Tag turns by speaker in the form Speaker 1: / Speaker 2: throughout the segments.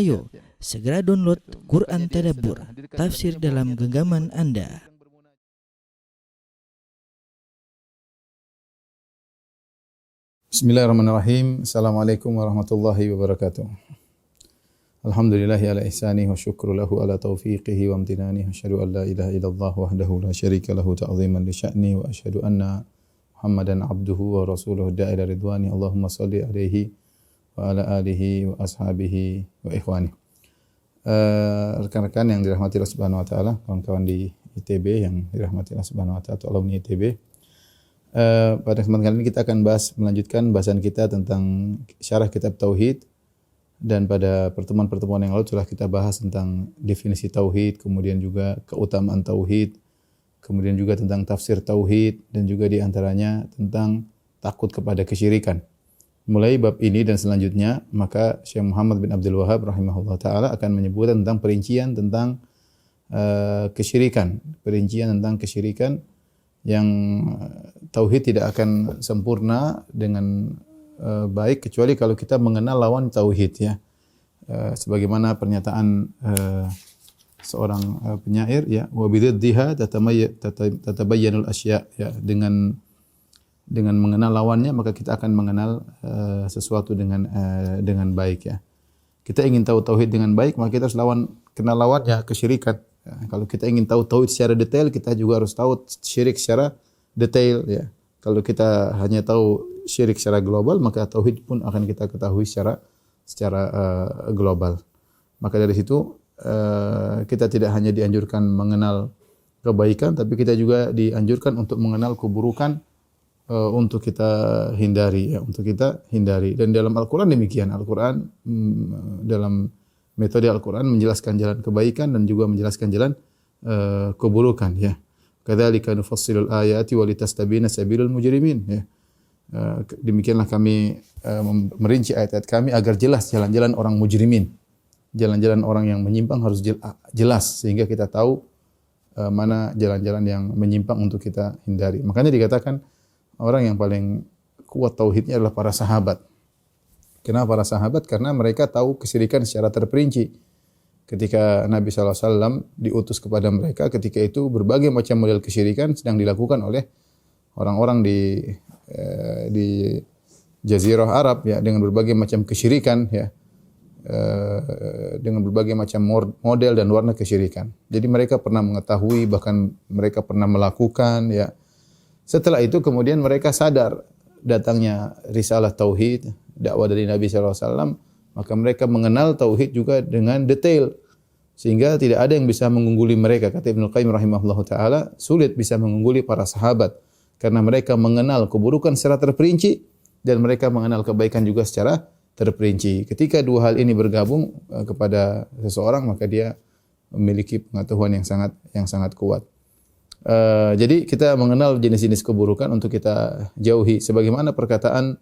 Speaker 1: Ayo, segera download Quran Tadabbur, tafsir dalam genggaman Anda.
Speaker 2: Bismillahirrahmanirrahim. Assalamualaikum warahmatullahi wabarakatuh. Alhamdulillahi ala ihsanihi wa syukru lahu ala taufiqihi wa amtinanihi. Asyhadu an la ilaha illallah wahdahu la syarika lahu ta'ziman li sya'ni wa asyhadu anna Muhammadan abduhu wa rasuluhu da'ila ridwani. Allahumma salli alaihi wa ala alihi wa ashabihi wa ikhwani. Rekan-rekan yang dirahmati Allah Subhanahu wa taala, kawan-kawan di ITB yang dirahmati Allah Subhanahu wa taala atau alumni ITB. Pada kesempatan kali ini kita akan melanjutkan bahasan kita tentang syarah kitab Tauhid, dan pada pertemuan-pertemuan yang lalu telah kita bahas tentang definisi Tauhid, kemudian juga keutamaan Tauhid, kemudian juga tentang tafsir Tauhid, dan juga diantaranya tentang takut kepada kesyirikan. Mulai bab ini dan selanjutnya, maka Syekh Muhammad bin Abdul Wahhab rahimahullah ta'ala akan menyebutkan tentang perincian tentang kesyirikan. Perincian tentang kesyirikan yang Tauhid tidak akan sempurna dengan baik kecuali kalau kita mengenal lawan Tauhid, ya. Sebagaimana pernyataan seorang penyair, ya, wa bididdiha tatabayyanul asya', ya, dengan mengenal lawannya maka kita akan mengenal sesuatu dengan baik, ya. Kita ingin tahu tauhid dengan baik, maka kita harus kenal lawannya, kesyirikan. Ya, kalau kita ingin tahu tauhid secara detail, kita juga harus tahu syirik secara detail, ya. Kalau kita hanya tahu syirik secara global, maka tauhid pun akan kita ketahui secara global. Maka dari situ kita tidak hanya dianjurkan mengenal kebaikan, tapi kita juga dianjurkan untuk mengenal keburukan, untuk kita hindari, ya, untuk kita hindari. Dan dalam Al-Quran demikian. Al-Quran dalam metode Al-Quran menjelaskan jalan kebaikan dan juga menjelaskan jalan keburukan, ya. Kadzalika nufassilul ayati wa litastabina sabilul mujrimin, ya. Demikianlah kami merinci ayat-ayat kami agar jelas jalan-jalan orang mujrimin. Jalan-jalan orang yang menyimpang harus jelas sehingga kita tahu mana jalan-jalan yang menyimpang untuk kita hindari. Makanya dikatakan orang yang paling kuat tauhidnya adalah para sahabat. Kenapa para sahabat? Karena mereka tahu kesyirikan secara terperinci. Ketika Nabi SAW diutus kepada mereka, ketika itu berbagai macam model kesyirikan sedang dilakukan oleh orang-orang di Jazirah Arab, ya, dengan berbagai macam kesyirikan, ya, dengan berbagai macam model dan warna kesyirikan. Jadi mereka pernah mengetahui, bahkan mereka pernah melakukan, ya. Setelah itu kemudian mereka sadar datangnya risalah tauhid, dakwah dari Nabi SAW, maka mereka mengenal tauhid juga dengan detail sehingga tidak ada yang bisa mengungguli mereka. Kata Ibnu Qayyim rahimahullahu taala, sulit bisa mengungguli para sahabat karena mereka mengenal keburukan secara terperinci dan mereka mengenal kebaikan juga secara terperinci. Ketika dua hal ini bergabung kepada seseorang, maka dia memiliki pengetahuan yang sangat kuat. Jadi kita mengenal jenis-jenis keburukan untuk kita jauhi. Sebagaimana perkataan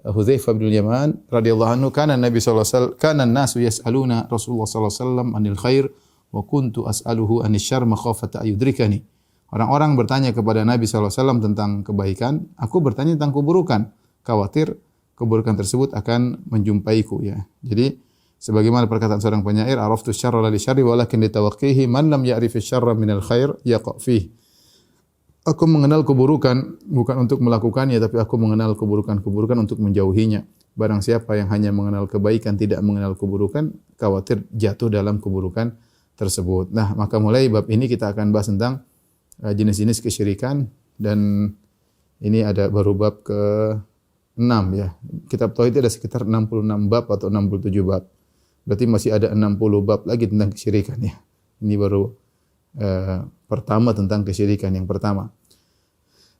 Speaker 2: Hudzaifah bin Yaman radhiyallahu anhu, kana Nabi sallallahu alaihi wasallam, kana an-nasu yas'aluna Rasulullah sallallahu alaihi wasallam 'anil khair wa kuntu as'aluhu 'anil syarr makhafata ayudrikani. Orang-orang bertanya kepada Nabi sallallahu alaihi wasallam tentang kebaikan, aku bertanya tentang keburukan, khawatir keburukan tersebut akan menjumpaiku, ya. Jadi sebagaimana perkataan seorang penyair, araftu syarra li syarri walakin litawaqqihi man lam ya'rif syarra minal khair yaqa fihi. Aku mengenal keburukan bukan untuk melakukannya, tapi aku mengenal keburukan-keburukan untuk menjauhinya. Barang siapa yang hanya mengenal kebaikan tidak mengenal keburukan, khawatir jatuh dalam keburukan tersebut. Nah, maka mulai bab ini kita akan bahas tentang jenis-jenis kesyirikan, dan ini ada baru bab ke-6, ya. Kitab Tauhid ada sekitar 66 bab atau 67 bab. Berarti masih ada 60 bab lagi tentang kesyirikan, ya. Ini baru pertama tentang kesyirikan yang pertama.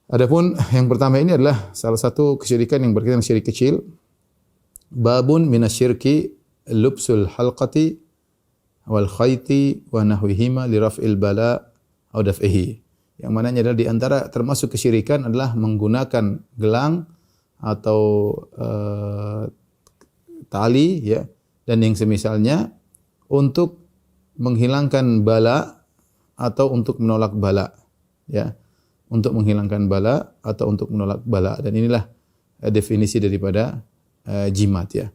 Speaker 2: Adapun yang pertama ini adalah salah satu kesyirikan yang berkaitan dengan syirik kecil. Babun minasyirki lubsul halqati wal khayti wa nahwihima li raf'il bala aw daf'ihi. Yang mananya adalah di antara termasuk kesyirikan adalah menggunakan gelang atau tali, ya, dan yang semisalnya untuk menghilangkan bala atau untuk menolak bala, ya, untuk menghilangkan bala atau untuk menolak bala. Dan inilah definisi daripada jimat, ya.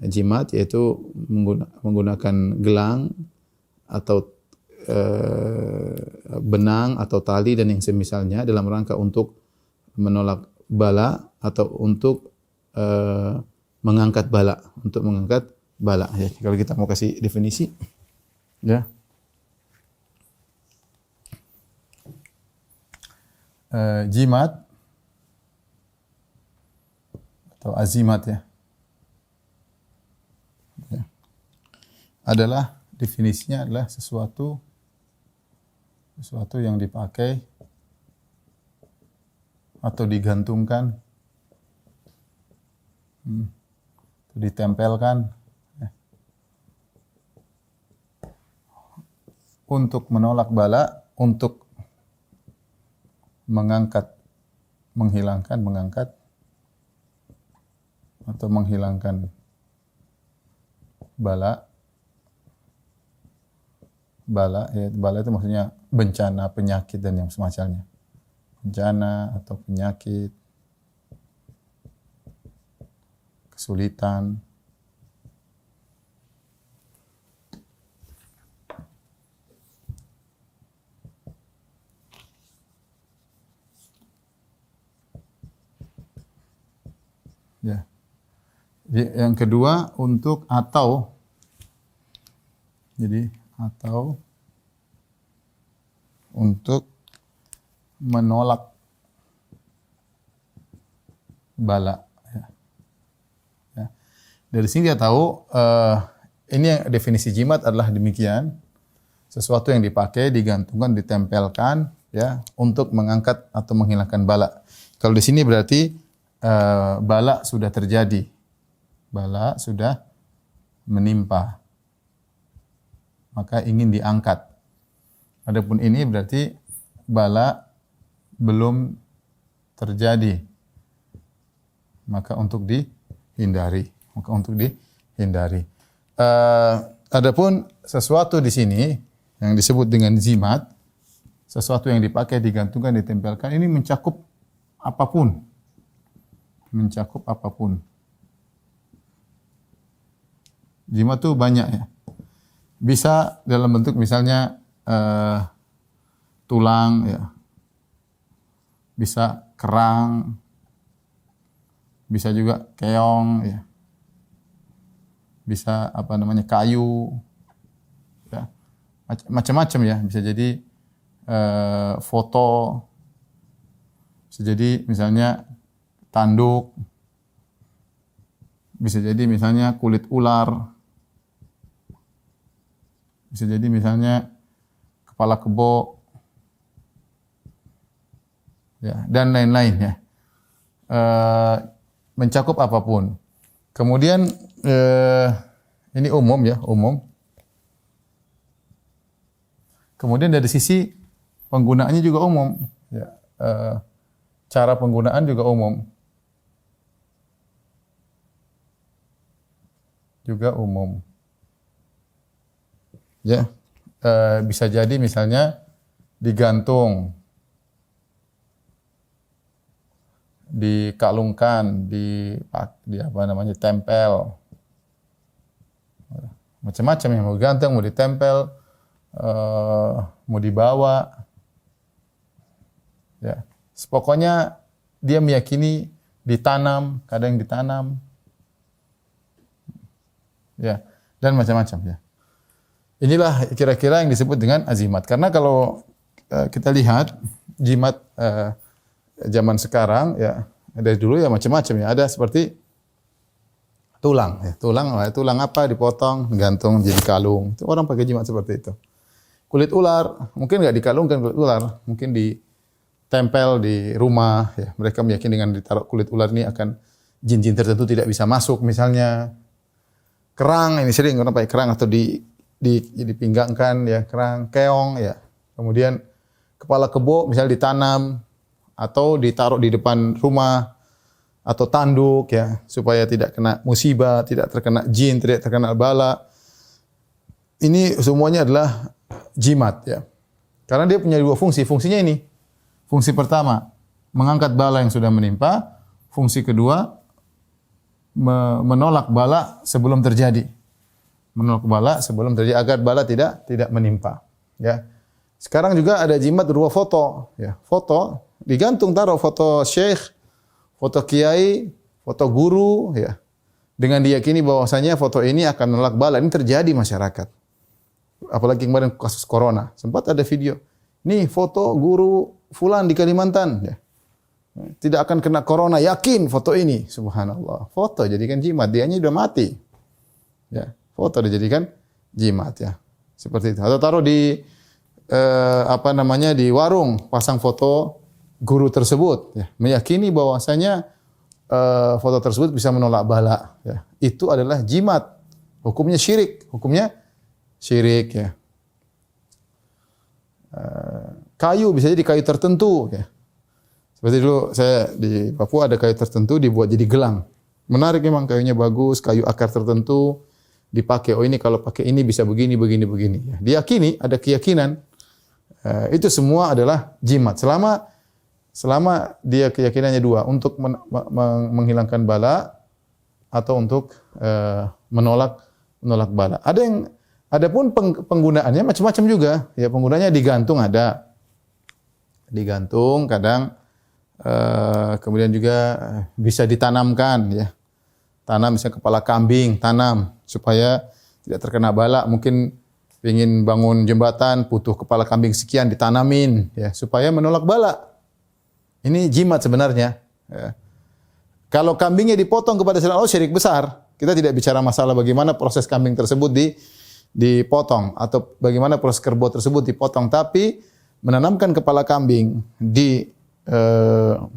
Speaker 2: jimat, yaitu menggunakan gelang atau benang atau tali dan yang semisalnya dalam rangka untuk menolak bala atau untuk mengangkat bala, ya. Kalau kita mau kasih definisi, ya. Jimat atau azimat, ya, adalah definisinya adalah sesuatu yang dipakai atau digantungkan, ditempelkan, ya, untuk menolak bala, untuk mengangkat atau menghilangkan bala. Bala itu maksudnya bencana, penyakit dan yang semacamnya. Bencana atau penyakit, kesulitan. Ya. Yang kedua untuk atau. Jadi atau untuk menolak bala. Ya. Ya. Dari sini kita tahu ini definisi jimat adalah demikian, sesuatu yang dipakai, digantungkan, ditempelkan, ya, untuk mengangkat atau menghilangkan bala. Kalau di sini berarti bala sudah terjadi, bala sudah menimpa, maka ingin diangkat. Adapun ini berarti bala belum terjadi, maka untuk dihindari. Adapun sesuatu di sini yang disebut dengan zimat, sesuatu yang dipakai, digantungkan, ditempelkan, ini mencakup apapun. Jimat itu banyak, ya. Bisa dalam bentuk misalnya tulang, ya. Bisa kerang, bisa juga keong, ya. Bisa kayu, ya. Macam-macam, ya. Bisa jadi foto, bisa jadi misalnya tanduk, bisa jadi misalnya kulit ular, bisa jadi misalnya kepala kebo, ya, dan lain-lain, ya. Mencakup apapun. Kemudian ini umum, ya, umum. Kemudian dari sisi penggunaannya juga umum, ya. Cara penggunaan juga umum. Ya, bisa jadi misalnya digantung, dikalungkan, tempel, macam-macam, yang mau digantung, mau ditempel, mau dibawa, ya. Pokoknya dia meyakini ditanam, kadang ditanam, ya, dan macam-macam, ya. Inilah kira-kira yang disebut dengan azimat. Karena kalau kita lihat jimat zaman sekarang, ya, dari dulu ya macam-macam, ya. Ada seperti tulang, ya. Tulang apa dipotong, gantung jadi kalung. Itu orang pakai jimat seperti itu. Kulit ular, mungkin enggak dikalungkan kulit ular, mungkin ditempel di rumah, ya. Mereka meyakini dengan ditaruh kulit ular ini akan jin-jin tertentu tidak bisa masuk, misalnya. Kerang, ini sering orang pakai kerang atau dipinggangkan, ya, kerang, keong, ya. Kemudian kepala kebo misalnya ditanam atau ditaruh di depan rumah atau tanduk, ya, supaya tidak kena musibah, tidak terkena jin, tidak terkena bala. Ini semuanya adalah jimat, ya. Karena dia punya dua fungsi. Fungsinya ini. Fungsi pertama, mengangkat bala yang sudah menimpa. Fungsi kedua, menolak bala sebelum terjadi. Menolak bala sebelum terjadi agar bala tidak menimpa, ya. Sekarang juga ada jimat berupa foto, ya. Foto digantung, taruh foto syekh, foto kiai, foto guru, ya. Dengan diyakini bahwasanya foto ini akan menolak bala. Ini terjadi masyarakat. Apalagi kemarin kasus corona, sempat ada video. Nih foto guru fulan di Kalimantan, ya. Tidak akan kena corona, yakin foto ini. Subhanallah. Foto jadikan jimat, dianya sudah mati. Ya, foto dijadikan jimat, ya. Seperti itu. Atau taruh di di warung, pasang foto guru tersebut, ya. Meyakini bahwasanya foto tersebut bisa menolak bala, ya. Itu adalah jimat. Hukumnya syirik, ya. Kayu bisa jadi kayu tertentu, ya. Seperti dulu saya di Papua ada kayu tertentu dibuat jadi gelang. Menarik memang, kayunya bagus, kayu akar tertentu dipakai. Oh, ini kalau pakai ini bisa begini. Ya. Diyakini, ada keyakinan. Itu semua adalah jimat. Selama dia keyakinannya dua, untuk menghilangkan bala atau untuk menolak bala. Adapun penggunaannya macam-macam juga. Ya, penggunaannya digantung ada. Digantung kadang kemudian juga bisa ditanamkan, ya. Tanam misalnya kepala kambing, tanam supaya tidak terkena bala. Mungkin ingin bangun jembatan, butuh kepala kambing sekian, ditanamin, ya, supaya menolak bala. Ini jimat sebenarnya. Ya. Kalau kambingnya dipotong kepada selain Allah, syirik besar. Kita tidak bicara masalah bagaimana proses kambing tersebut dipotong atau bagaimana proses kerbau tersebut dipotong, tapi menanamkan kepala kambing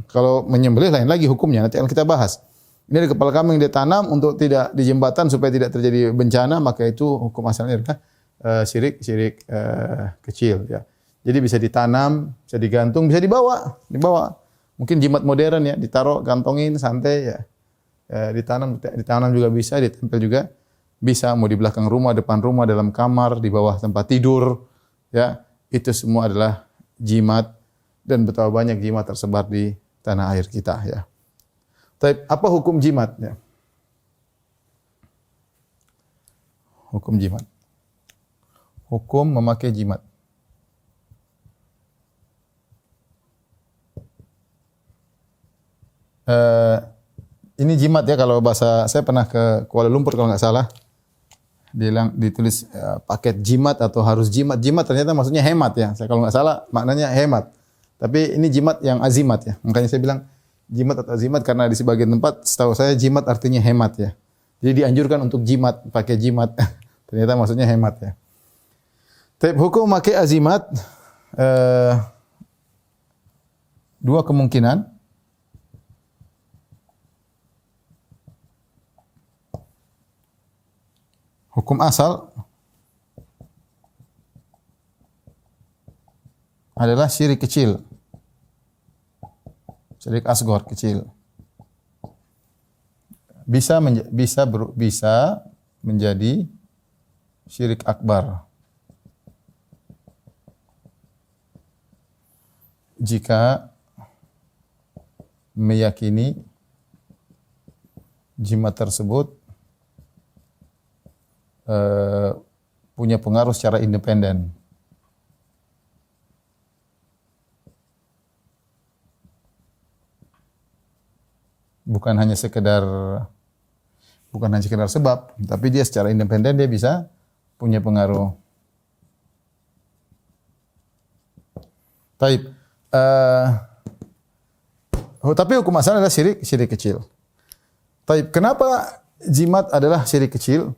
Speaker 2: kalau menyembelih lain lagi hukumnya, nanti akan kita bahas. Ini ada kepala kambing ditanam untuk tidak di jembatan supaya tidak terjadi bencana, maka itu hukum asalnya adalah syirik kecil, ya. Jadi bisa ditanam, bisa digantung, bisa dibawa. Mungkin jimat modern, ya, ditaruh, gantongin, santai, ya. Ditanam juga bisa, ditempel juga bisa. Mau di belakang rumah, depan rumah, dalam kamar, di bawah tempat tidur, ya. Itu semua adalah jimat, dan betapa banyak jimat tersebar di tanah air kita, ya. Tapi apa hukum jimat, ya? Hukum jimat. Hukum memakai jimat. Ini jimat, ya, kalau bahasa saya pernah ke Kuala Lumpur kalau nggak salah, ditulis paket jimat atau harus jimat. Jimat ternyata maksudnya hemat, ya. Saya kalau nggak salah maknanya hemat. Tapi ini jimat yang azimat, ya. Makanya saya bilang jimat atau azimat karena di sebagian tempat setahu saya jimat artinya hemat, ya. Jadi dianjurkan untuk jimat, pakai jimat. Ternyata maksudnya hemat, ya. Tapi hukum memakai azimat dua kemungkinan. Hukum asal adalah syirik kecil. Syirik asghar kecil. Bisa menjadi syirik akbar jika meyakini jimat tersebut punya pengaruh secara independen. Bukan hanya sekedar sebab, tapi dia secara independen dia bisa punya pengaruh. Taib. Tapi hukum asal adalah syirik kecil. Taib. Kenapa jimat adalah syirik kecil?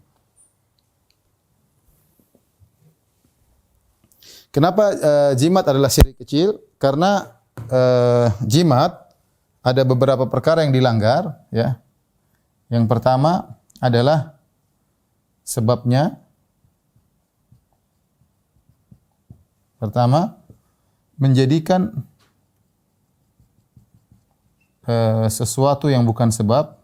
Speaker 2: Kenapa jimat adalah syirik kecil? Karena jimat ada beberapa perkara yang dilanggar, ya. Yang pertama adalah sebabnya. Pertama, menjadikan sesuatu yang bukan sebab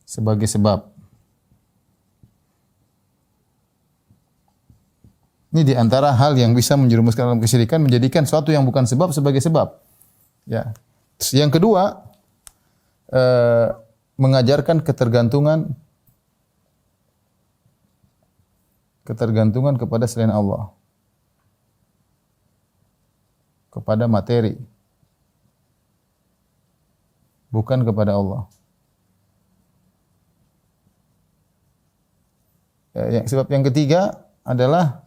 Speaker 2: sebagai sebab. Ini di antara hal yang bisa menjerumuskan dalam kesyirikan, menjadikan sesuatu yang bukan sebab sebagai sebab. Ya. Yang kedua, mengajarkan ketergantungan kepada selain Allah, kepada materi, bukan kepada Allah. Sebab yang ketiga adalah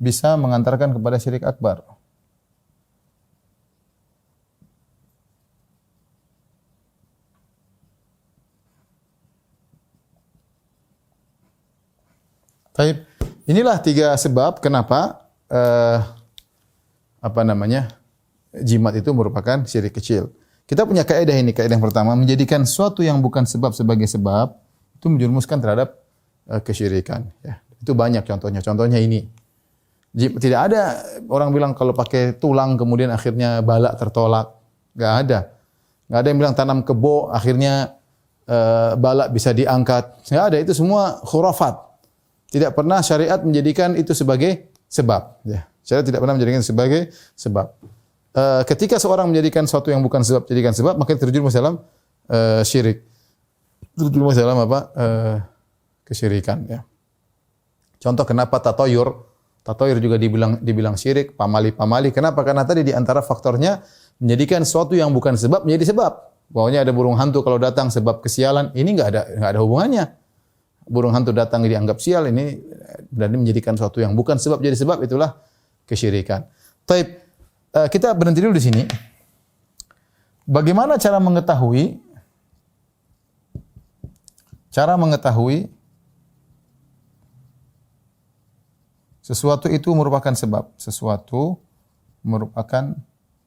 Speaker 2: bisa mengantarkan kepada syirik akbar. Baik, inilah 3 sebab kenapa jimat itu merupakan syirik kecil. Kita punya kaidah ini, kaidah yang pertama, menjadikan sesuatu yang bukan sebab sebagai sebab itu menjerumuskan terhadap kesyirikan. Ya, itu banyak contohnya. Contohnya ini, tidak ada orang bilang kalau pakai tulang kemudian akhirnya balak tertolak. Enggak ada. Enggak ada yang bilang tanam kebo akhirnya balak bisa diangkat. Enggak ada, itu semua khurafat. Tidak pernah syariat menjadikan itu sebagai sebab. Ya. Syariat tidak pernah menjadikan itu sebagai sebab. Ketika seorang menjadikan sesuatu yang bukan sebab jadikan sebab, maka terjerumus dalam syirik. Terjerumus dalam kesyirikan. Ya. Contoh kenapa tatoyur juga dibilang syirik, pamali. Kenapa? Karena tadi di antara faktornya menjadikan sesuatu yang bukan sebab menjadi sebab. Bahwanya ada burung hantu kalau datang sebab kesialan, ini enggak ada hubungannya. Burung hantu datang dianggap sial, ini berarti menjadikan sesuatu yang bukan sebab jadi sebab, itulah kesyirikan. Taib, kita berhenti dulu di sini. Bagaimana cara mengetahui sesuatu itu merupakan sebab, sesuatu merupakan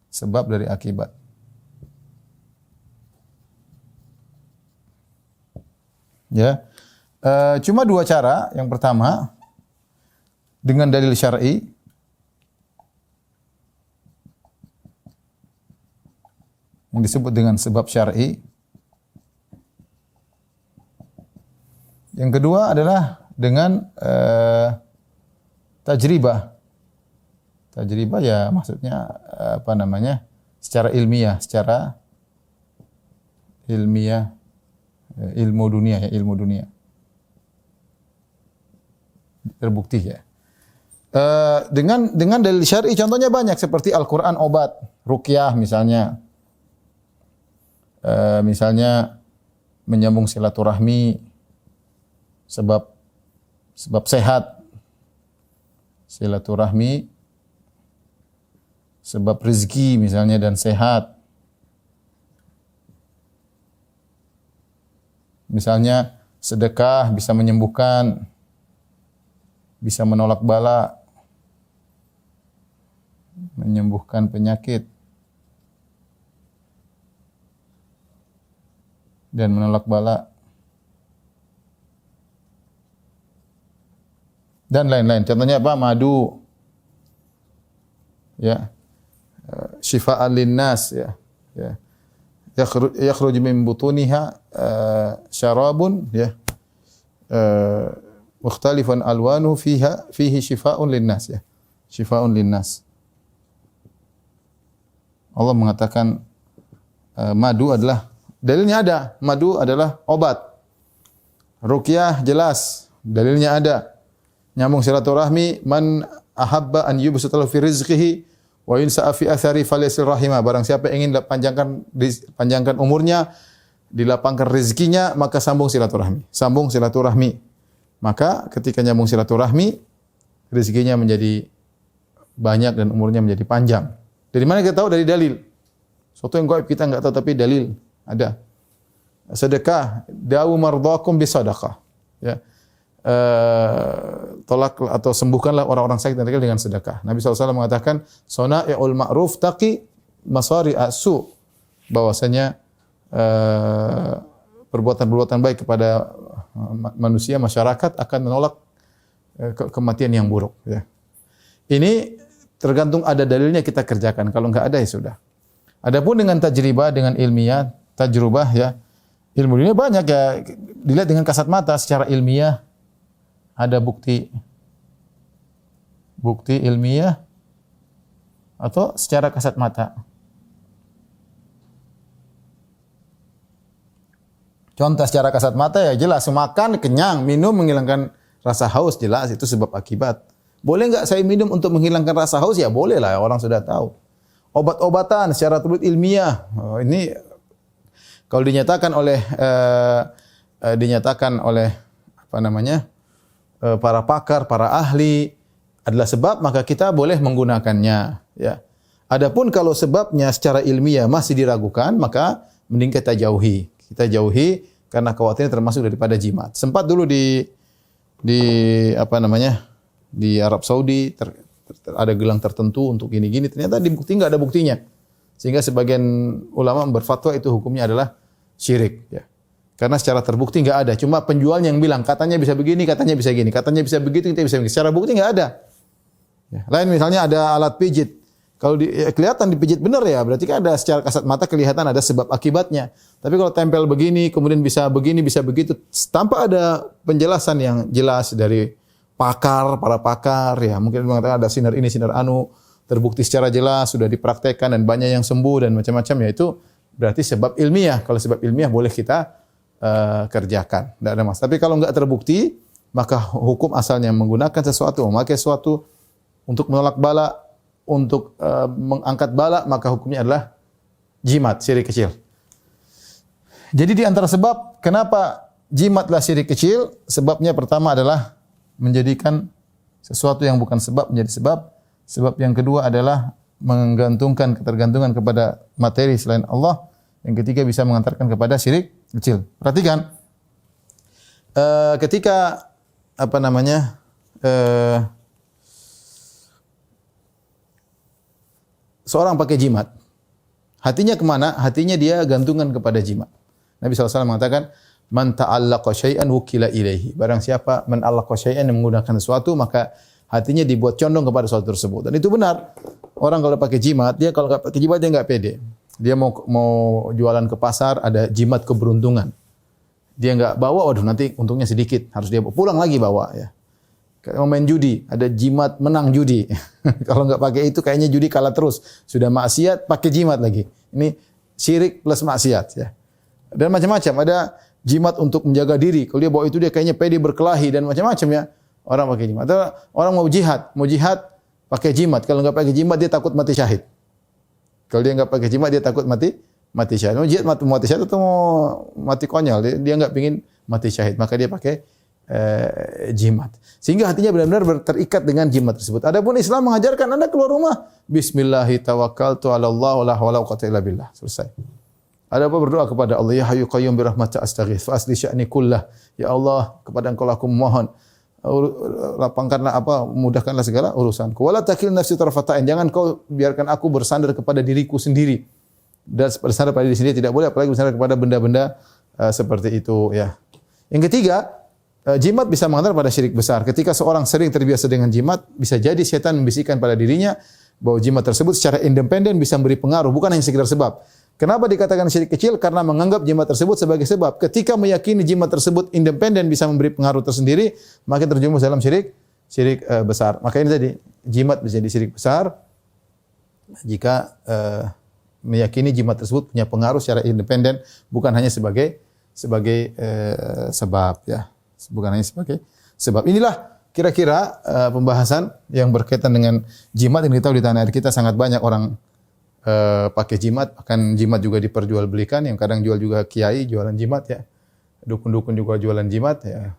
Speaker 2: sebab dari akibat. Ya. Cuma 2 cara. Yang pertama, dengan dalil syar'i. Yang disebut dengan sebab syar'i. Yang kedua adalah dengan tajribah. Tajribah ya maksudnya secara ilmiah, ilmu dunia. Terbukti ya. Dengan dalil syar'i contohnya banyak seperti Al-Qur'an obat, ruqyah misalnya. Misalnya menyambung silaturahmi sebab sehat. Silaturahmi sebab rezeki misalnya dan sehat. Misalnya sedekah bisa menyembuhkan, bisa menolak bala, menyembuhkan penyakit, dan menolak bala, dan lain-lain. Contohnya apa? Madu, ya, syifaan linnas, ya, yakhruj min butuniha syarabun, ya, mukhtalifan alwanu fihi shifaa'un linnas, ya. Shifaa'un linnas. Allah mengatakan madu adalah dalilnya ada, madu adalah obat. Ruqyah jelas, dalilnya ada. Nyambung silaturahmi, man ahabba an yubsata fi rizqihi wa yunsa'a fi athari falyasil rahimah. Barang siapa ingin panjangkan umurnya, dilapangkan rezekinya, maka sambung silaturahmi. Sambung silaturahmi. Maka ketika nyambung silaturahmi, rezekinya menjadi banyak dan umurnya menjadi panjang. Dari mana kita tahu? Dari dalil. Suatu yang gaib kita enggak tahu, tapi dalil ada. Sedekah, dawu mardhakum bisadaqah. Ya. Tolak atau sembuhkanlah orang-orang sakit dan dengan sedekah. Nabi SAW mengatakan, "Sana'iul ma'ruf taqi masari as-su." Bahwasanya perbuatan-perbuatan baik kepada manusia, masyarakat akan menolak kematian yang buruk. Ya. Ini tergantung ada dalilnya kita kerjakan. Kalau enggak ada ya sudah. Adapun dengan tajribah, dengan ilmiah, tajrubah ya, ilmu dunia banyak ya. Dilihat dengan kasat mata secara ilmiah ada bukti ilmiah atau secara kasat mata. Contoh secara kasat mata ya jelas, makan kenyang, minum menghilangkan rasa haus, jelas itu sebab akibat. Boleh nggak saya minum untuk menghilangkan rasa haus? Ya boleh lah, orang sudah tahu. Obat-obatan secara turut ilmiah, ini kalau dinyatakan oleh apa namanya para pakar, para ahli adalah sebab, maka kita boleh menggunakannya. Ya. Adapun kalau sebabnya secara ilmiah masih diragukan, maka mending kita jauhi. Kita jauhi karena khawatirnya termasuk daripada jimat. Sempat dulu di apa namanya di Arab Saudi ada gelang tertentu untuk gini-gini, ternyata dibukti nggak ada buktinya. Sehingga sebagian ulama berfatwa itu hukumnya adalah syirik. Ya. Karena secara terbukti nggak ada. Cuma penjualnya yang bilang katanya bisa begini, katanya bisa gini, katanya bisa begitu, kita bisa begini. Secara bukti nggak ada. Ya. Lain misalnya ada alat pijit. Kalau kelihatan dipijit benar ya, berarti kan ada secara kasat mata kelihatan ada sebab akibatnya. Tapi kalau tempel begini, kemudian bisa begini, bisa begitu, tanpa ada penjelasan yang jelas dari para pakar, ya mungkin mengatakan ada sinar ini, sinar anu, terbukti secara jelas, sudah dipraktekkan dan banyak yang sembuh dan macam-macam, ya itu berarti sebab ilmiah. Kalau sebab ilmiah boleh kita kerjakan, tidak ada masalah. Tapi kalau enggak terbukti, maka hukum asalnya menggunakan sesuatu, memakai sesuatu untuk menolak bala, untuk mengangkat bala, maka hukumnya adalah jimat, syirik kecil. Jadi di antara sebab kenapa jimatlah syirik kecil, sebabnya pertama adalah menjadikan sesuatu yang bukan sebab menjadi sebab. Sebab yang kedua adalah menggantungkan ketergantungan kepada materi selain Allah. Yang ketiga bisa mengantarkan kepada syirik kecil. Perhatikan, ketika apa namanya seorang pakai jimat, hatinya kemana? Hatinya dia gantungan kepada jimat. Nabi SAW mengatakan, man ta'allaqa syai'an wukila ilaihi. Barang siapa man allaqa syai'an yang menggunakan sesuatu, maka hatinya dibuat condong kepada sesuatu tersebut. Dan itu benar. Orang kalau pakai jimat, dia kalau pakai jimat dia enggak pede. Dia mau jualan ke pasar, ada jimat keberuntungan. Dia enggak bawa, waduh nanti untungnya sedikit, harus dia pulang lagi bawa ya. Mau main judi, ada jimat menang judi. Kalau enggak pakai itu kayaknya judi kalah terus. Sudah maksiat, pakai jimat lagi. Ini syirik plus maksiat ya. Dan macam-macam, ada jimat untuk menjaga diri. Kalau dia bawa itu dia kayaknya pede berkelahi dan macam-macam ya. Orang pakai jimat. Atau orang mau jihad pakai jimat. Kalau enggak pakai jimat dia takut mati syahid. Kalau dia enggak pakai jimat dia takut mati syahid. Mau jihad mati syahid atau mau mati konyol, dia enggak pengin mati syahid, maka dia pakai jimat. Sehingga hatinya benar-benar terikat dengan jimat tersebut. Adapun Islam mengajarkan Anda keluar rumah, bismillahi tawakkaltu 'ala Allah wala haula wala quwwata illa billah. Selesai. Ada apa berdoa kepada Allah, ya hayyu qayyum bi rahmatika astaghits fa asli sya'ni kullah. Ya Allah, kepada Engkau aku memohon, lapangkanlah mudahkanlah segala urusanku. Wala takil nafsi tarfatain. Jangan kau biarkan aku bersandar kepada diriku sendiri. Dan bersandar pada diri sendiri tidak boleh, apalagi bersandar kepada benda-benda seperti itu ya. Yang ketiga, jimat bisa mengantar pada syirik besar. Ketika seorang sering terbiasa dengan jimat, bisa jadi setan membisikkan pada dirinya bahwa jimat tersebut secara independen bisa memberi pengaruh, bukan hanya sekedar sebab. Kenapa dikatakan syirik kecil? Karena menganggap jimat tersebut sebagai sebab. Ketika meyakini jimat tersebut independen bisa memberi pengaruh tersendiri, maka terjerumus dalam syirik besar. Maka ini tadi, jimat bisa jadi syirik besar jika meyakini jimat tersebut punya pengaruh secara independen, bukan hanya sebagai sebab ya. Bukan hanya sebagai sebab. Inilah kira-kira pembahasan yang berkaitan dengan jimat. Yang kita tahu di tanah air kita sangat banyak orang pakai jimat. Bahkan jimat juga diperjualbelikan. Yang kadang jual juga kiai jualan jimat ya. Dukun-dukun juga jualan jimat ya.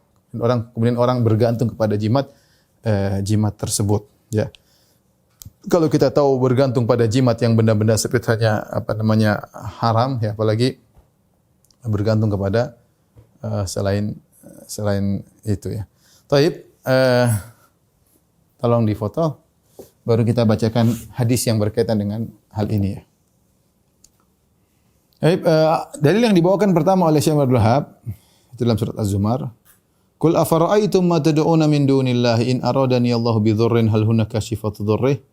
Speaker 2: Kemudian orang bergantung kepada jimat tersebut ya. Kalau kita tahu bergantung pada jimat yang benda-benda sekitarnya haram ya, apalagi bergantung kepada selain itu ya. Taib, tolong difoto. Baru kita bacakan hadis yang berkaitan dengan hal ini ya. Taib, dalil yang dibawakan pertama oleh Syekh Abdul Wahab itu dalam surat Az-Zumar. Qul afara'aitum ma tad'una min dunillahi in aradani Allahu bi dhurrin hal hunaka kashifatu dhurrih.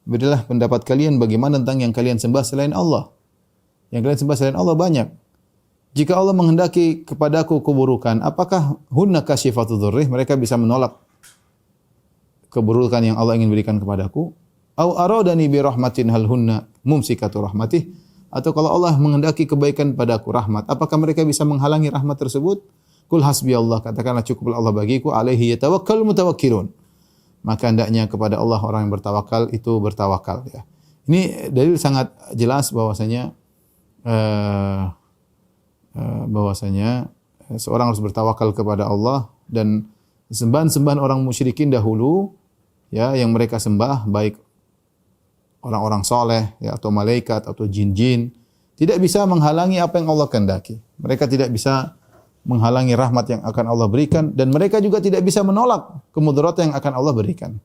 Speaker 2: Berilah pendapat kalian bagaimana tentang yang kalian sembah selain Allah. Yang kalian sembah selain Allah banyak. Jika Allah menghendaki kepadaku keburukan, apakah hunna kashifatu dhurrih? Mereka bisa menolak keburukan yang Allah ingin berikan kepadaku. Au aradani bi rahmatin hal hunna mumsikatu rahmatih? Atau kalau Allah menghendaki kebaikan padaku, rahmat, apakah mereka bisa menghalangi rahmat tersebut? Qul hasbiyallah, katakanlah cukuplah Allah bagiku, alaihi yatawakkalul mutawakkilun. Maka hendaknya kepada Allah orang yang bertawakal itu bertawakal, ya. Ini dalil sangat jelas bahwasanya seorang harus bertawakal kepada Allah, dan sembahan-sembahan orang musyrikin dahulu, ya, yang mereka sembah baik orang-orang soleh, ya, atau malaikat atau jin-jin, tidak bisa menghalangi apa yang Allah kehendaki. Mereka tidak bisa menghalangi rahmat yang akan Allah berikan, dan mereka juga tidak bisa menolak kemudaratan yang akan Allah berikan.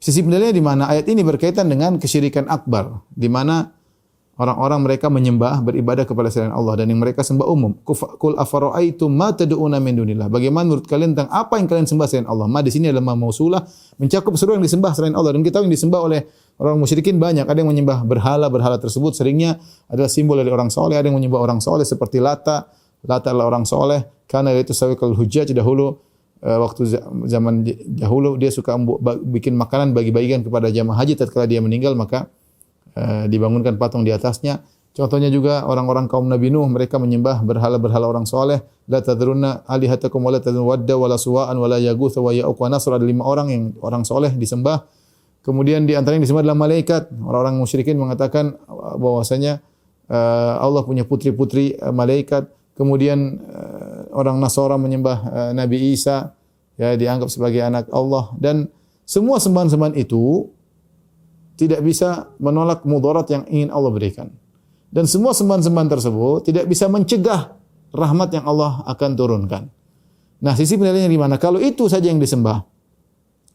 Speaker 2: Sisi pendalilannya di mana? Ayat ini berkaitan dengan kesyirikan akbar, di mana orang-orang mereka menyembah, beribadah kepada selain Allah, dan yang mereka sembah umum. Qul afara'aitum ma tad'una min dunillah. Bagaimana menurut kalian tentang apa yang kalian sembah selain Allah? Ma di sini adalah ma mausulah, mencakup seluruh yang disembah selain Allah. Dan kita tahu yang disembah oleh orang musyrikin banyak. Ada yang menyembah berhala tersebut seringnya adalah simbol dari orang soleh. Ada yang menyembah orang soleh seperti Lata. Lata adalah orang soleh. Karena itu sawiqul hujjaj dahulu, waktu zaman dahulu dia suka bikin makanan bagi-bagikan kepada jamaah haji tatkala dia meninggal, maka dibangunkan patung di atasnya. Contohnya juga orang-orang kaum Nabi Nuh, mereka menyembah berhala-berhala orang soleh. La tadrunna alihatakum wa la tadrun wadda wa la suwa'an wa la yaghutha wa ya'uq wa nasr. Ada 5 orang yang orang soleh disembah. Kemudian di antara yang disembah adalah malaikat. Orang-orang musyrikin mengatakan bahwasanya Allah punya putri-putri malaikat. Kemudian orang Nasara menyembah Nabi Isa, ya, dianggap sebagai anak Allah, dan semua sembahan-sembahan itu tidak bisa menolak mudarat yang ingin Allah berikan. Dan semua sembahan-sembahan tersebut tidak bisa mencegah rahmat yang Allah akan turunkan. Nah, sisi penilaiannya di mana? Kalau itu saja yang disembah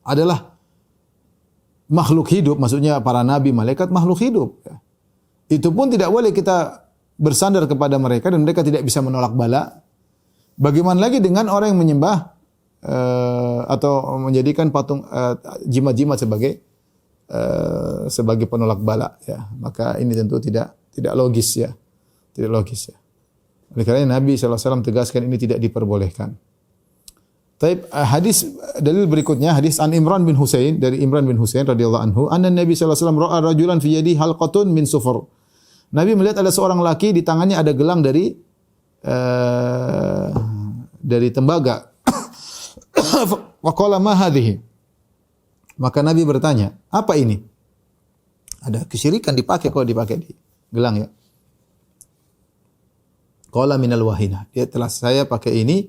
Speaker 2: adalah makhluk hidup, maksudnya para nabi, malaikat, makhluk hidup, ya, itu pun tidak boleh kita bersandar kepada mereka dan mereka tidak bisa menolak bala. Bagaimana lagi dengan orang yang menyembah atau menjadikan patung jimat-jimat sebagai penolak bala, ya. Maka ini tentu tidak logis, ya. Tidak logis, ya. Oleh karena Nabi SAW tegaskan ini tidak diperbolehkan. Taib, hadis dalil berikutnya, hadis an Imran bin Husain, dari Imran bin Husain radhiyallahu anhu, anna Nabi SAW ra'a rajulan fi yadihi halqatun min sufur. Nabi melihat ada seorang laki di tangannya ada gelang dari tembaga. Wa qala ma hadhihi? Maka Nabi bertanya, apa ini? Ada kesyirikan dipakai, kalau dipakai di gelang, ya. Qala minal wahina. Dia telah saya pakai ini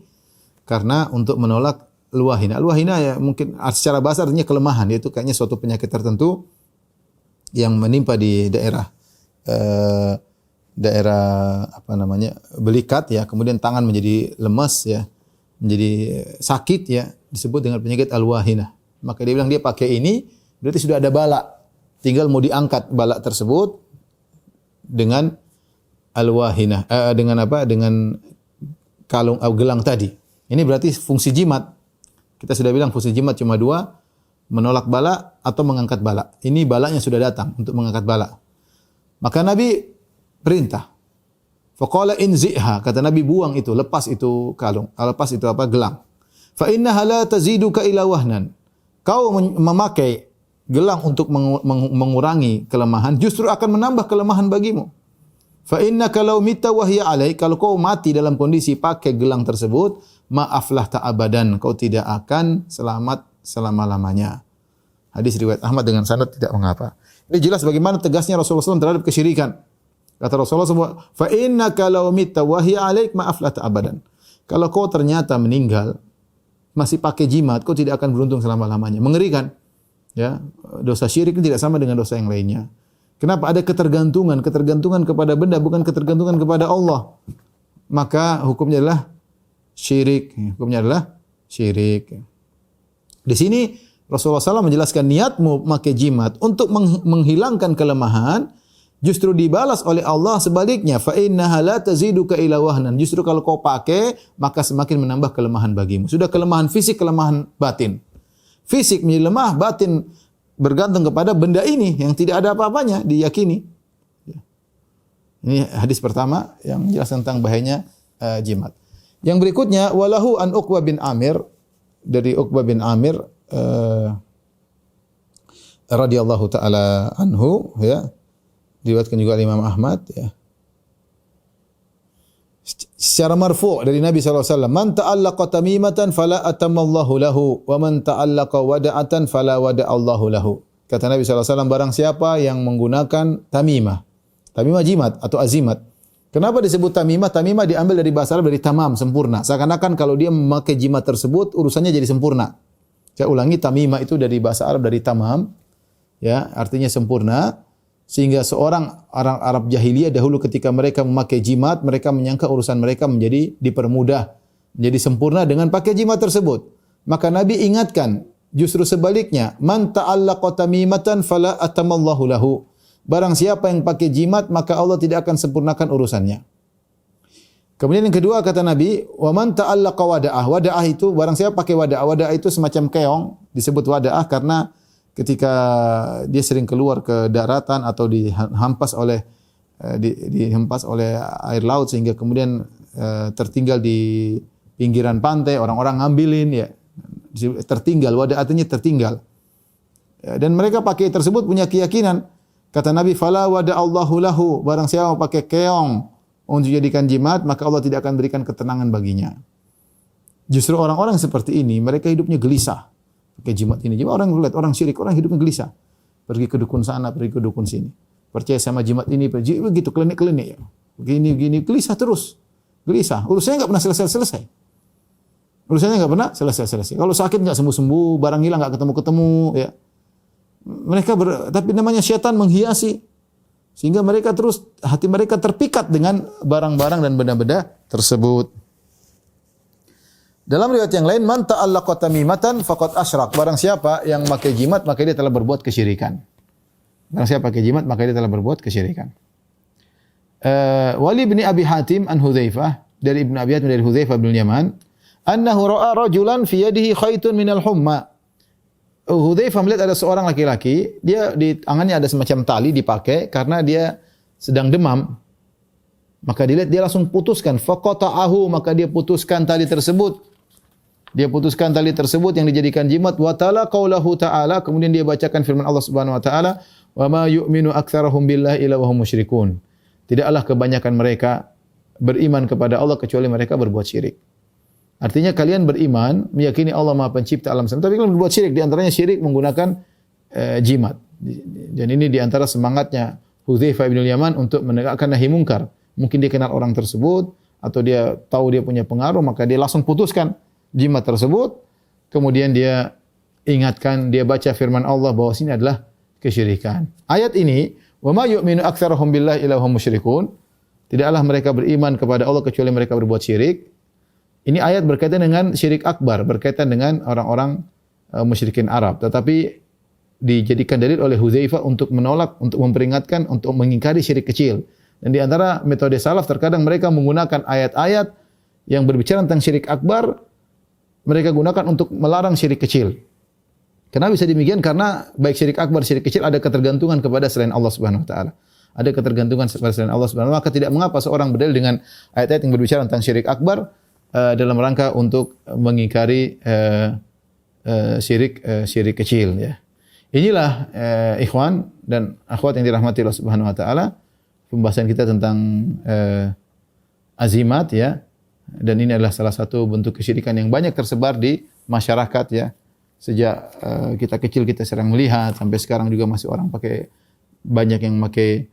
Speaker 2: karena untuk menolak al-wahina. Al-wahina, ya, mungkin secara bahasa artinya kelemahan, yaitu kayaknya suatu penyakit tertentu yang menimpa di daerah belikat, ya, kemudian tangan menjadi lemas, ya, menjadi sakit, ya, disebut dengan penyakit al-wahina. Maka dia bilang dia pakai ini berarti sudah ada bala, tinggal mau diangkat bala tersebut dengan al-wahina, dengan kalung gelang tadi. Ini berarti fungsi jimat. Kita sudah bilang fungsi jimat cuma 2, menolak bala atau mengangkat bala. Ini balanya sudah datang untuk mengangkat bala. Maka Nabi perintah. Faqala inzi'ha, kata Nabi, buang itu, lepas itu kalung, lepas itu gelang. Fa innaha la taziduka ila wahnan. Kau memakai gelang untuk mengurangi kelemahan, justru akan menambah kelemahan bagimu. Fa innaka law mitta wa hiya alaik, kalau kau mati dalam kondisi pakai gelang tersebut, maaflah ta'abadan, kau tidak akan selamat selama-lamanya. Hadis riwayat Ahmad dengan sanad tidak mengapa. Ini jelas bagaimana tegasnya Rasulullah SAW terhadap kesyirikan. Kata Rasulullah SAW, fa innaka law mitta wa hiya alaik maaflah ta'abadan. Kalau kau ternyata meninggal masih pakai jimat, kau tidak akan beruntung selama-lamanya. Mengerikan. Ya, dosa syirik ini tidak sama dengan dosa yang lainnya. Kenapa? Ada ketergantungan kepada benda, bukan ketergantungan kepada Allah. Maka hukumnya adalah syirik. Di sini Rasulullah SAW menjelaskan niatmu memakai jimat untuk menghilangkan kelemahan, justru dibalas oleh Allah sebaliknya. Fa innaha la taziduka ila wahnan. Justru kalau kau pakai, maka semakin menambah kelemahan bagimu. Sudah kelemahan fisik, kelemahan batin. Fisik menjadi lemah, batin bergantung kepada benda ini yang tidak ada apa-apanya, diyakini. Ini hadis pertama yang menjelaskan tentang bahayanya jimat. Yang berikutnya, walahu an Uqbah bin Amir, dari Uqbah bin Amir radhiyallahu taala anhu, ya. Diriwayatkan juga oleh Imam Ahmad ya. Secara marfu' dari Nabi SAW, man ta'allaqa tamimatan fala atamallahu lahu, wa man ta'allaqa wada'atan fala wada'allahu lahu. Kata Nabi SAW, barang siapa yang menggunakan tamimah, tamimah jimat atau azimat. Kenapa disebut tamimah? Tamimah diambil dari bahasa Arab dari tamam, sempurna. Seakan-akan kalau dia memakai jimat tersebut, urusannya jadi sempurna. Saya ulangi, tamimah itu dari bahasa Arab dari tamam, ya, artinya sempurna. Sehingga seorang orang Arab jahiliyah dahulu ketika mereka memakai jimat, mereka menyangka urusan mereka menjadi dipermudah, menjadi sempurna dengan pakai jimat tersebut. Maka Nabi ingatkan, justru sebaliknya, man ta'allaqa tamimatan fala atamallahu lahu. Barang siapa yang pakai jimat, maka Allah tidak akan sempurnakan urusannya. Kemudian yang kedua kata Nabi, wa man ta'allaqa wada'ah. Wada'ah itu barang siapa pakai wada'ah. Wada'ah itu semacam keong, disebut wada'ah karena ketika dia sering keluar ke daratan atau dihempas oleh air laut sehingga kemudian tertinggal di pinggiran pantai, orang-orang ngambilin ya, tertinggal, wadah artinya tertinggal. Dan mereka pakai tersebut punya keyakinan, kata Nabi, fala wada Allahu lahu, barang siapa pakai keong untuk jadikan jimat, maka Allah tidak akan berikan ketenangan baginya. Justru orang-orang seperti ini mereka hidupnya gelisah. Pakai jimat ini. Jimat orang lihat orang syirik, orang hidupnya gelisah. Pergi ke dukun sana, pergi ke dukun sini. Percaya sama jimat ini, begitu klinik-klinik ya. Begini gelisah terus. Gelisah. Urusannya enggak pernah selesai-selesai. Urusannya enggak pernah selesai-selesai. Kalau sakit enggak sembuh-sembuh, barang hilang enggak ketemu-ketemu ya. Mereka tapi namanya syaitan menghiasi sehingga mereka terus hati mereka terpikat dengan barang-barang dan benda-benda tersebut. Dalam riwayat yang lain, man ta'allaqa tamimatan faqad asyrak. Barang siapa yang memakai jimat, maka dia telah berbuat kesyirikan. Barang siapa pakai jimat, maka dia telah berbuat kesyirikan. Wali bin Abi Hatim an Hudzaifah, dari Ibnu Abi Hatim dari Hudzaifah bin Yaman, annahu ra'a rajulan fi yadihi khaitun minal humma. Hudzaifah melihat ada seorang laki-laki, dia di tangannya ada semacam tali dipakai karena dia sedang demam. Maka dilihat dia langsung putuskan, faqata'ahu, maka dia putuskan tali tersebut. Dia putuskan tali tersebut yang dijadikan jimat, wa ta'ala qaulahu ta'ala, kemudian dia bacakan firman Allah Subhanahu wa taala, wa ma yu'minu aktsarahum billahi illa wa hum musyrikun. Tidaklah kebanyakan mereka beriman kepada Allah kecuali mereka berbuat syirik. Artinya kalian beriman, meyakini Allah Maha Pencipta alam semesta, tapi kalian berbuat syirik, di antaranya syirik menggunakan jimat. Dan ini di antara semangatnya Hudzaifah bin Yaman untuk menegakkan nahi mungkar. Mungkin dia kenal orang tersebut atau dia tahu dia punya pengaruh, maka dia langsung putuskan jimat tersebut. Kemudian dia ingatkan, dia baca firman Allah bahwa sini adalah kesyirikan. Ayat ini, wa ma yu'minu aktsarahum billahi illa hum musyrikun. Tidaklah mereka beriman kepada Allah kecuali mereka berbuat syirik. Ini ayat berkaitan dengan syirik akbar, berkaitan dengan orang-orang musyrikin Arab. Tetapi dijadikan dalil oleh Hudzaifah untuk menolak, untuk memperingatkan, untuk mengingkari syirik kecil. Dan di antara metode salaf terkadang mereka menggunakan ayat-ayat yang berbicara tentang syirik akbar, mereka gunakan untuk melarang syirik kecil. Kenapa bisa demikian? Karena baik syirik akbar, syirik kecil ada ketergantungan kepada selain Allah Subhanahu wa taala. Ada ketergantungan kepada selain Allah Subhanahu wa taala, maka tidak mengapa seorang berdalil dengan ayat-ayat yang berbicara tentang syirik akbar dalam rangka untuk mengingkari syirik kecil ya. Inilah ikhwan dan akhwat yang dirahmati Allah Subhanahu wa taala, pembahasan kita tentang azimat ya. Dan ini adalah salah satu bentuk kesyirikan yang banyak tersebar di masyarakat ya. Sejak kita kecil kita sering melihat, sampai sekarang juga masih orang banyak yang pakai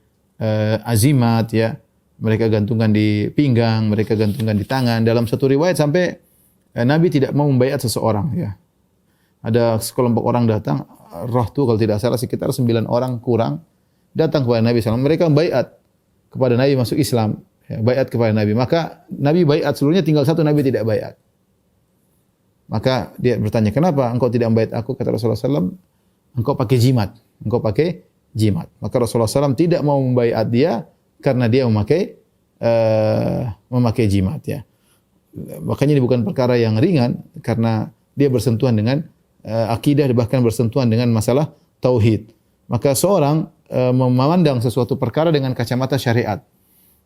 Speaker 2: azimat ya. Mereka gantungkan di pinggang, mereka gantungkan di tangan. Dalam satu riwayat sampai Nabi tidak mau membaiat seseorang ya. Ada sekelompok orang datang, roh tu kalau tidak salah sekitar 9 orang kurang datang kepada Nabi SAW. Mereka membaiat kepada Nabi masuk Islam. Ya, baiat kepada Nabi. Maka Nabi baiat seluruhnya, tinggal satu Nabi tidak baiat. Maka dia bertanya, kenapa engkau tidak membaiat aku? Kata Rasulullah SAW, engkau pakai jimat. Engkau pakai jimat. Maka Rasulullah SAW tidak mau membaiat dia karena dia memakai jimat. Ya. Makanya ini bukan perkara yang ringan karena dia bersentuhan dengan akidah, bahkan bersentuhan dengan masalah tauhid. Maka seorang memandang sesuatu perkara dengan kacamata syariat.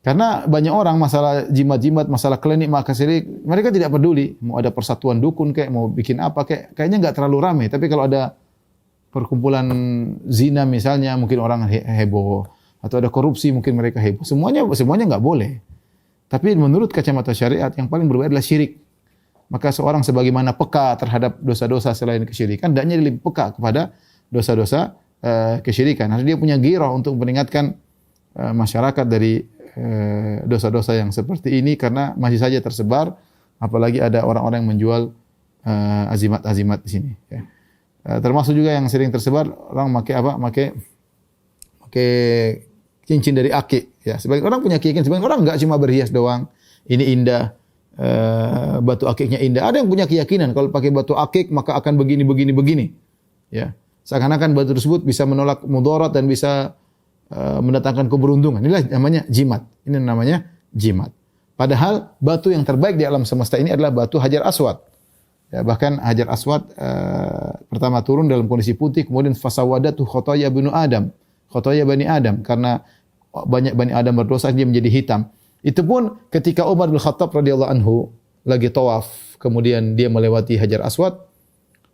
Speaker 2: Karena banyak orang masalah jimat-jimat, masalah klinik, maka syirik, mereka tidak peduli. Mau ada persatuan dukun kayak, mau bikin apa kayak, kayaknya enggak terlalu ramai. Tapi kalau ada perkumpulan zina misalnya, mungkin orang heboh. atau ada korupsi mungkin mereka heboh. Semuanya enggak boleh. Tapi menurut kacamata syariat yang paling berbahaya adalah syirik. Maka seorang sebagaimana peka terhadap dosa-dosa selain kesyirikan, hendaknya lebih peka kepada dosa-dosa kesyirikan. Harus dia punya ghirah untuk memperingatkan masyarakat dari dosa-dosa yang seperti ini karena masih saja tersebar, apalagi ada orang-orang yang menjual azimat-azimat di sini. Ya. Termasuk juga yang sering tersebar orang pakai cincin dari akik. Ya, sebagian orang punya keyakinan, sebagian orang enggak cuma berhias doang. Ini indah, batu akiknya indah. Ada yang punya keyakinan kalau pakai batu akik maka akan begini. Ya, seakan-akan batu tersebut bisa menolak mudarat dan bisa mendatangkan keberuntungan. Inilah namanya jimat. Ini namanya jimat. Padahal batu yang terbaik di alam semesta ini adalah batu Hajar Aswad. Ya, bahkan Hajar Aswad pertama turun dalam kondisi putih, kemudian fasawadatu khotoya bani Adam, karena banyak Bani Adam berdosa dia menjadi hitam. Itu pun ketika Umar bin Khattab radhiyallahu anhu lagi tawaf, kemudian dia melewati Hajar Aswad,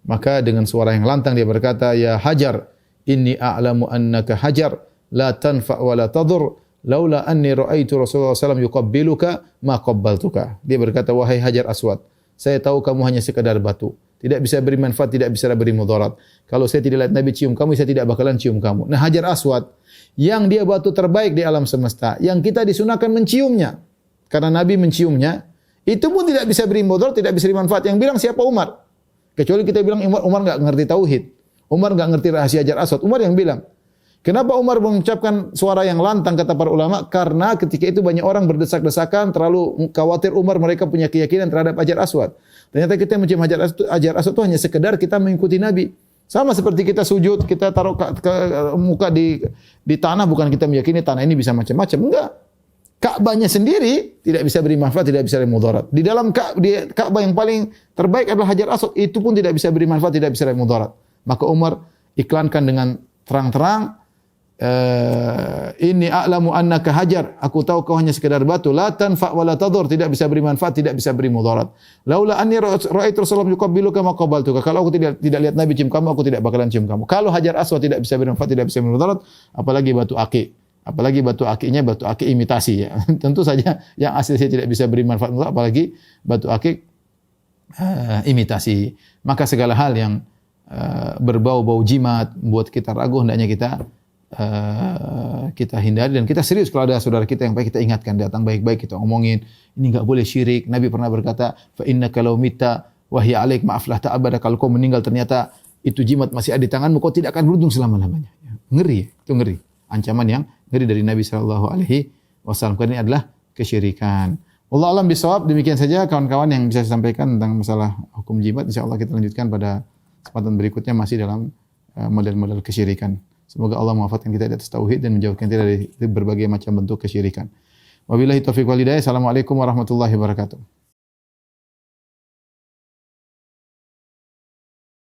Speaker 2: maka dengan suara yang lantang dia berkata, "Ya Hajar, inni a'lamu annaka hajar, la tanfa' wa la tadur, laula anni ra'aitu Rasulullah SAW yuqabbiluka ma qabbaltuka." Dia berkata, "Wahai Hajar Aswad, saya tahu kamu hanya sekadar batu. Tidak bisa beri manfaat, tidak bisa beri mudarat. Kalau saya tidak lihat Nabi cium kamu, saya tidak bakalan cium kamu." Nah, Hajar Aswad yang dia batu terbaik di alam semesta, yang kita disunahkan menciumnya karena Nabi menciumnya, itu pun tidak bisa beri mudarat, tidak bisa beri manfaat. Yang bilang siapa? Umar. Kecuali kita bilang Umar enggak ngerti tauhid. Umar enggak ngerti rahasia Hajar Aswad. Umar yang bilang. Kenapa Umar mengucapkan suara yang lantang kata para ulama? Karena ketika itu banyak orang berdesak-desakan, terlalu khawatir Umar mereka punya keyakinan terhadap Hajar Aswad. Ternyata kita mencium Hajar Aswad itu hanya sekedar kita mengikuti Nabi. Sama seperti kita sujud, kita taruh muka di tanah, bukan kita meyakini tanah ini bisa macam-macam. Enggak. Ka'bahnya sendiri tidak bisa beri manfaat, tidak bisa beri mudarat. Di dalam Ka'bah yang paling terbaik adalah Hajar Aswad, itu pun tidak bisa beri manfaat, tidak bisa beri mudarat. Maka Umar iklankan dengan terang-terang, "Inni a'lamu annaka hajar." Aku tahu kau hanya sekedar batu. La tanfa' wa la tadur. Tidak bisa beri manfaat, tidak bisa beri mudarat. Laula anni ra'aitu Rasulullah yuqabbiluka ma qabbaltuka. Kalau aku tidak lihat Nabi cium kamu, aku tidak bakalan cium kamu. Kalau Hajar Aswad tidak bisa beri manfaat, tidak bisa beri mudarat, apalagi batu akik. Apalagi batu akiknya batu akik imitasi ya. Tentu saja yang asli tidak bisa beri manfaat, apalagi batu akik imitasi. Maka segala hal yang berbau-bau jimat membuat kita ragu, hendaknya kita hindari dan kita serius kalau ada saudara kita yang baik kita ingatkan, datang baik-baik kita omongin, ini enggak boleh syirik. Nabi pernah berkata, "Fa innaka law mitta wa hiya 'alaik ma aflahta abada." Kalau kau meninggal ternyata itu jimat masih ada di tanganmu, kau tidak akan beruntung selama-lamanya. Ngeri, itu ngeri. Ancaman yang ngeri dari Nabi sallallahu alaihi wasallam. Karena ini adalah kesyirikan. Wallahu a'lam bishawab. Demikian saja kawan-kawan yang bisa saya sampaikan tentang masalah hukum jimat. Insyaallah kita lanjutkan pada kesempatan berikutnya masih dalam model-model kesyirikan. Semoga Allah mewafatkan kita di atas tauhid dan menjauhkan kita dari berbagai macam bentuk kesyirikan. Wabillahi taufiq wal hidayah. Assalamualaikum warahmatullahi wabarakatuh.